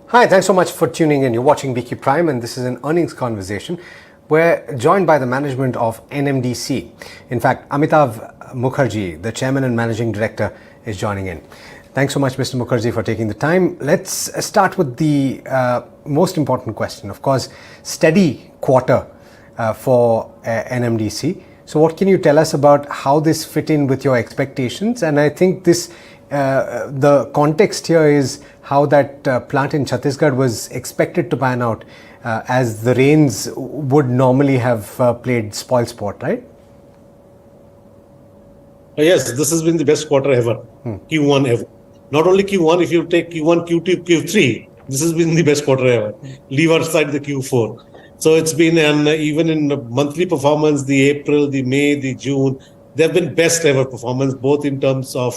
Hi, thanks so much for tuning in. You're watching BQ Prime, and this is an earnings conversation. We're joined by the management of NMDC. In fact, Amitava Mukherjee, the chairman and managing director, is joining in. Thanks so much, Mr. Mukherjee, for taking the time. Let's start with the most important question. Of course, steady quarter for NMDC. So what can you tell us about how this fit in with your expectations? And I think the context here is how that plant in Chhattisgarh was expected to pan out, as the rains would normally have played spoil sport, right? Yes, this has been the best quarter ever, Q1 ever. Not only Q1, if you take Q1, Q2, Q3, this has been the best quarter ever. Leave aside the Q4. So it's been, and even in monthly performance, the April, the May, the June, they have been best ever performance, both in terms of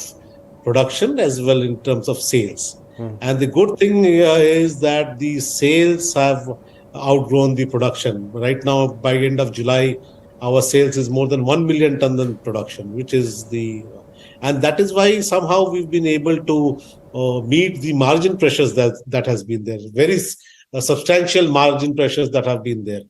production as well in terms of sales. And the good thing is that the sales have outgrown the production. Right now, by end of July, our sales is more than 1 million tons in production, which is and that is why somehow we've been able to meet the margin pressures that has been there. Very substantial margin pressures that have been there.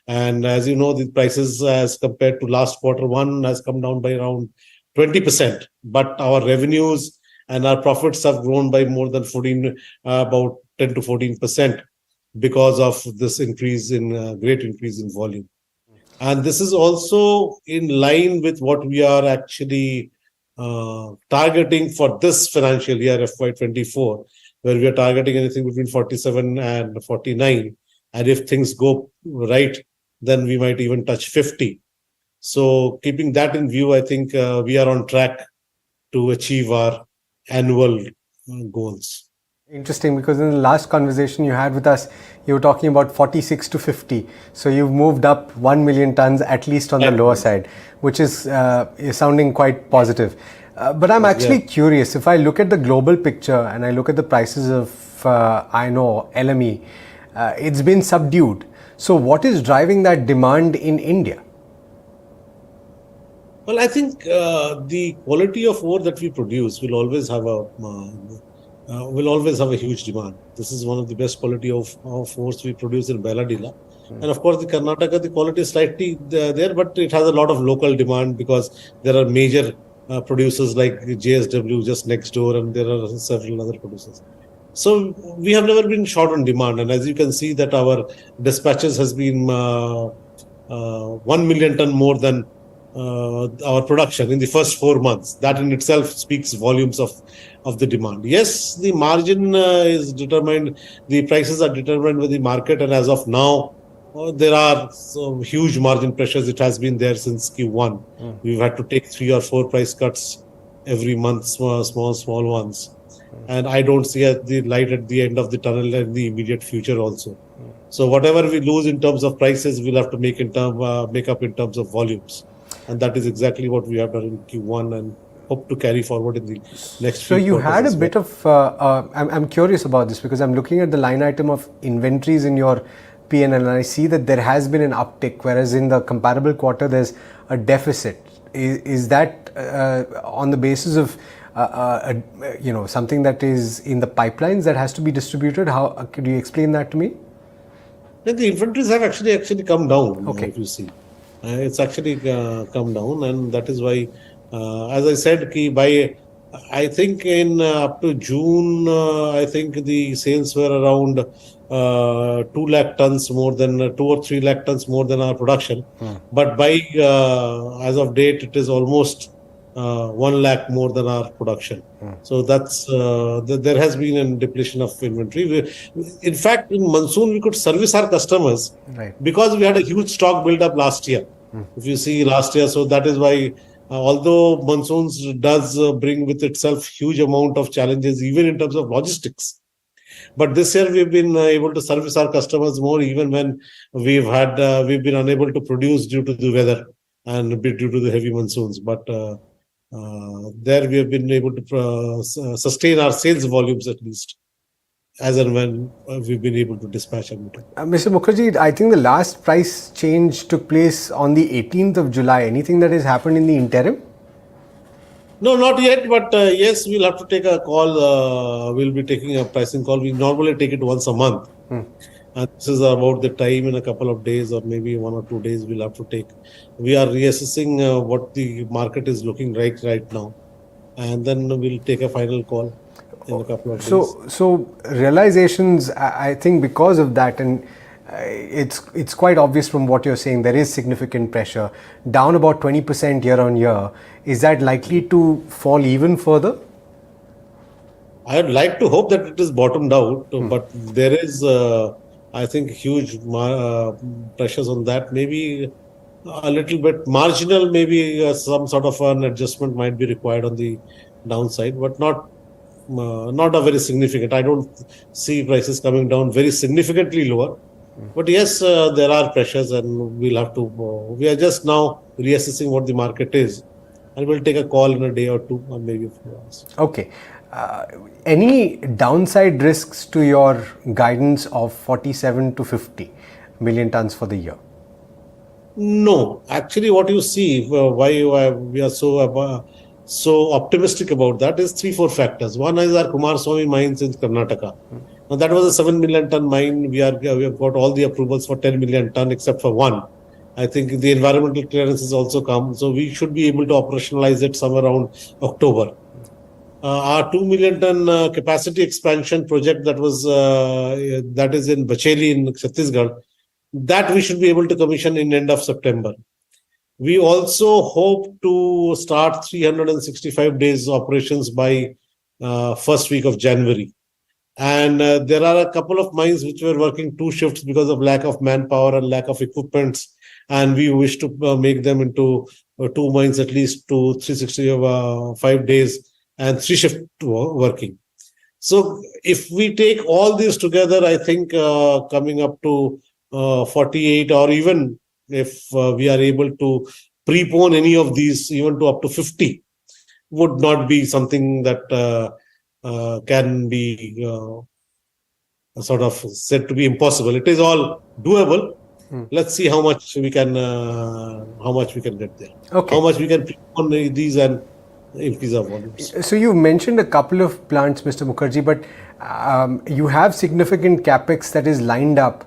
And as you know, the prices as compared to last quarter one has come down by around 20%, but our revenues and our profits have grown by more than about 10 to 14% because of this great increase in volume. And this is also in line with what we are actually targeting for this financial year, FY24, where we are targeting anything between 47 and 49. And if things go right, then we might even touch 50. So keeping that in view, I think we are on track to achieve our annual goals. Interesting, because in the last conversation you had with us, you were talking about 46 to 50. So you've moved up 1 million tons, at least on the lower side, which is sounding quite positive. But I'm actually curious, if I look at the global picture and I look at the prices of iron ore, LME, it's been subdued. So what is driving that demand in India? Well, I think the quality of ore that we produce will always have a huge demand. This is one of the best quality of ores we produce in Belladilla. And of course, the Karnataka, the quality is slightly there, but it has a lot of local demand because there are major producers like JSW just next door, and there are several other producers. So we have never been short on demand. And as you can see that our dispatches has been 1 million ton more than our production in the first 4 months. That in itself speaks volumes of the demand. Yes, the margin is determined, the prices are determined with the market, and as of now, there are some huge margin pressures. It has been there since Q1. We've had to take 3 or 4 price cuts every month, small ones. And I don't see the light at the end of the tunnel in the immediate future also. So whatever we lose in terms of prices, we'll have to make up in terms of volumes. And that is exactly what we have done in Q1 and hope to carry forward in the next few quarters. So you had a bit of, I'm curious about this because I'm looking at the line item of inventories in your P&L and I see that there has been an uptick, whereas in the comparable quarter there's a deficit. Is that on the basis of something that is in the pipelines that has to be distributed? How could you explain that to me? The inventories have actually come down. Okay. If you see. It's actually come down, and that is why, as I said, I think in up to June, I think the sales were around 2 lakh tons more than 2 or 3 lakh tons more than our production. But by as of date, it is almost 1 lakh more than our production. So that's there has been a depletion of inventory. In fact, in monsoon, we could service our customers because we had a huge stock build up last year. If you see last year, so that is why, although monsoons does bring with itself huge amount of challenges, even in terms of logistics. But this year we've been able to service our customers more, even when we've been unable to produce due to the weather and due to the heavy monsoons. But there we have been able to sustain our sales volumes at least, as and when we've been able to dispatch everything. Mr. Mukherjee, I think the last price change took place on the 18th of July. Anything that has happened in the interim? No, not yet, but yes, we'll have to take a call. We'll be taking a pricing call. We normally take it once a month. And this is about the time in a couple of days or maybe 1 or 2 days we'll have to take. We are reassessing what the market is looking like right now. And then we'll take a final call in a couple of days. So realizations, I think because of that, and it's quite obvious from what you're saying, there is significant pressure, down about 20% year on year. Is that likely to fall even further? I'd like to hope that it is bottomed out, but there is, I think, huge pressures on that. Maybe a little bit marginal, maybe some sort of an adjustment might be required on the downside, but not a very significant. I don't see prices coming down very significantly lower. But yes, there are pressures, and we'll have to. We are just now reassessing what the market is, and we'll take a call in a day or two, or maybe a few hours. Okay. Any downside risks to your guidance of 47 to 50 million tons for the year? No, actually, what you see, why we are so optimistic about that is 3-4 factors. One is our Kumaraswamy mines in Karnataka. Now that was a 7 million ton mine. We have got all the approvals for 10 million ton except for one. I think the environmental clearance has also come, so we should be able to operationalize it somewhere around October. Our 2 million ton capacity expansion project that is in Bacheli in Chhattisgarh, that we should be able to commission in end of September. We also hope to start 365 days operations by first week of January. And there are a couple of mines which were working 2 shifts because of lack of manpower and lack of equipment. And we wish to make them into 2 mines at least to 365 days and 3 shift working. So if we take all these together, I think coming up to 48, or even if we are able to prepone any of these even to up to 50, would not be something that can be sort of said to be impossible. It is all doable. Let's see how much we can get there. Okay. How much we can prepone these and increase our volumes. So you mentioned a couple of plants, Mr. Mukherjee, but you have significant capex that is lined up.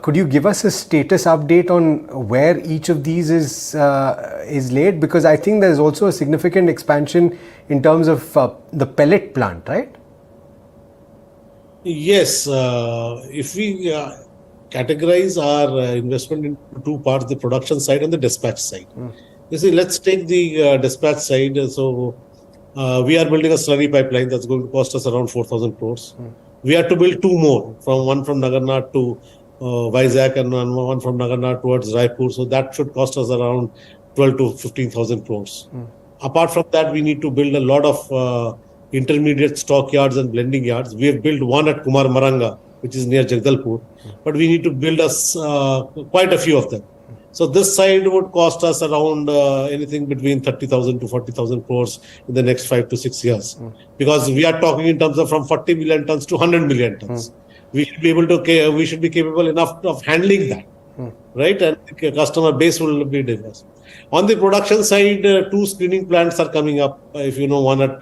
Could you give us a status update on where each of these is laid? Because I think there's also a significant expansion in terms of the pellet plant, right? Yes. If we categorize our investment into 2 parts, the production side and the dispatch side. You see, let's take the dispatch side. So we are building a slurry pipeline that's going to cost us around 4,000 crores. We have to build 2 more, one from Nagarnar to Vizag and one from Nagarnar towards Raipur. So that should cost us around 12 to 15,000 crores. Apart from that, we need to build a lot of intermediate stock yards and blending yards. We have built one at Kumar Maranga, which is near Jagdalpur, but we need to build quite a few of them. So this side would cost us around anything between 30,000 to 40,000 crores in the next 5 to 6 years, because we are talking in terms of from 40 million tons to 100 million tons. We should be capable enough of handling that, right? And the customer base will be diverse. On the production side, 2 screening plants are coming up. If you know, one at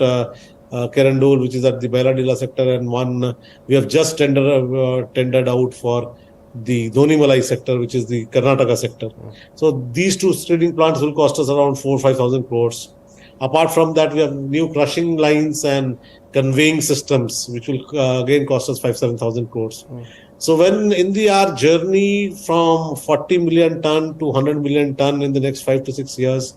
Kerandul, which is at the Bailadila sector, and one we have just tendered out for the Dhonimalai sector, which is the Karnataka sector. So these 2 screening plants will cost us around 4,000-5,000 crores. Apart from that, we have new crushing lines and conveying systems, which will again cost us 5,000-7,000 crores. So when in our journey from 40 million ton to 100 million ton in the next 5 to 6 years,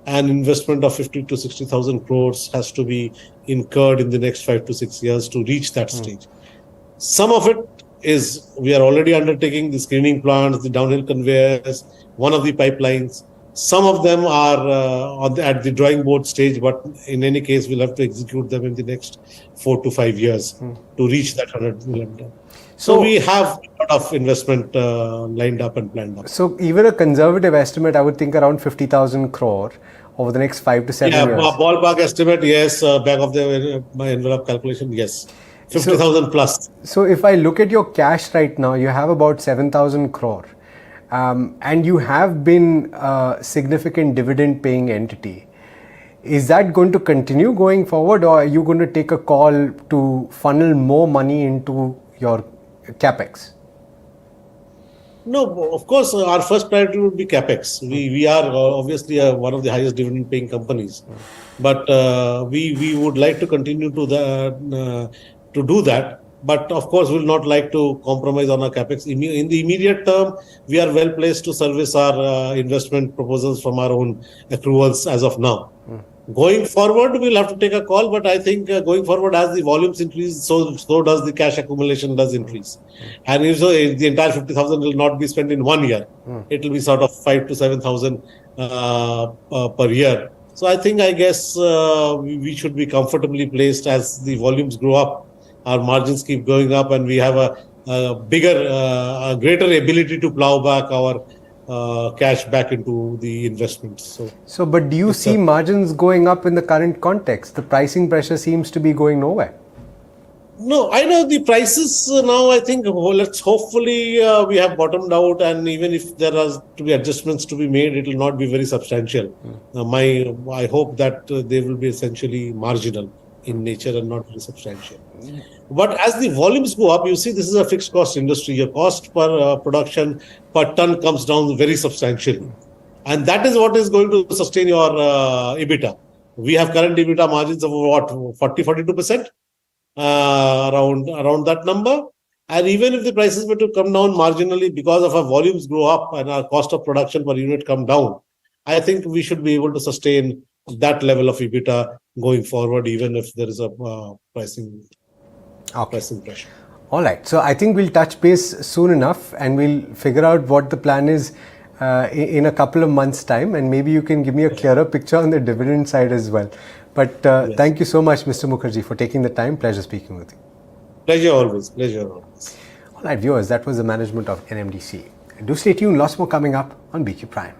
an investment of 50 to 60,000 crores has to be incurred in the next 5 to 6 years to reach that stage. Some of it is we are already undertaking, the screening plants, the downhill conveyors, one of the pipelines. Some of them are at the drawing board stage, but in any case, we'll have to execute them in the next 4 to 5 years to reach that 100 million ton. So we have a lot of investment lined up and planned up. So even a conservative estimate, I would think around 50,000 crore over the next 5 to 7 years. Yeah, ballpark estimate, yes. Back of my envelope calculation, yes. 50,000 plus. So if I look at your cash right now, you have about 7,000 crore. And you have been a significant dividend paying entity. Is that going to continue going forward, or are you going to take a call to funnel more money into your capex? No, of course, our first priority would be capex. We are obviously one of the highest dividend paying companies, but we would like to continue to do that. But of course, we'll not like to compromise on our capex. In the immediate term, we are well placed to service our investment proposals from our own accruals as of now. Going forward, we'll have to take a call, but I think going forward, as the volumes increase, so does the cash accumulation does increase. And if so, the entire 50,000 will not be spent in 1 year. It will be sort of 5 to 7,000 per year. So I guess we should be comfortably placed as the volumes grow up, our margins keep going up, and we have a bigger, a greater ability to plow back our cash back into the investments. But do you see margins going up in the current context? The pricing pressure seems to be going nowhere. No, I know the prices now. I think let's hopefully we have bottomed out, and even if there are to be adjustments to be made, it will not be very substantial. I hope that they will be essentially marginal in nature and not very substantial. But as the volumes go up, you see, this is a fixed cost industry. Your cost per production per ton comes down very substantially. And that is what is going to sustain your EBITDA. We have current EBITDA margins of what, 40-42%, around that number. And even if the prices were to come down marginally because of our volumes grow up and our cost of production per unit come down, I think we should be able to sustain that level of EBITDA going forward, even if there is a pricing pressure. All right. So I think we'll touch base soon enough, and we'll figure out what the plan is in a couple of months' time, and maybe you can give me a clearer picture on the dividend side as well. But thank you so much, Mr. Mukherjee, for taking the time. Pleasure speaking with you. Pleasure always. All right, viewers, that was the management of NMDC. Do stay tuned. Lots more coming up on BQ Prime.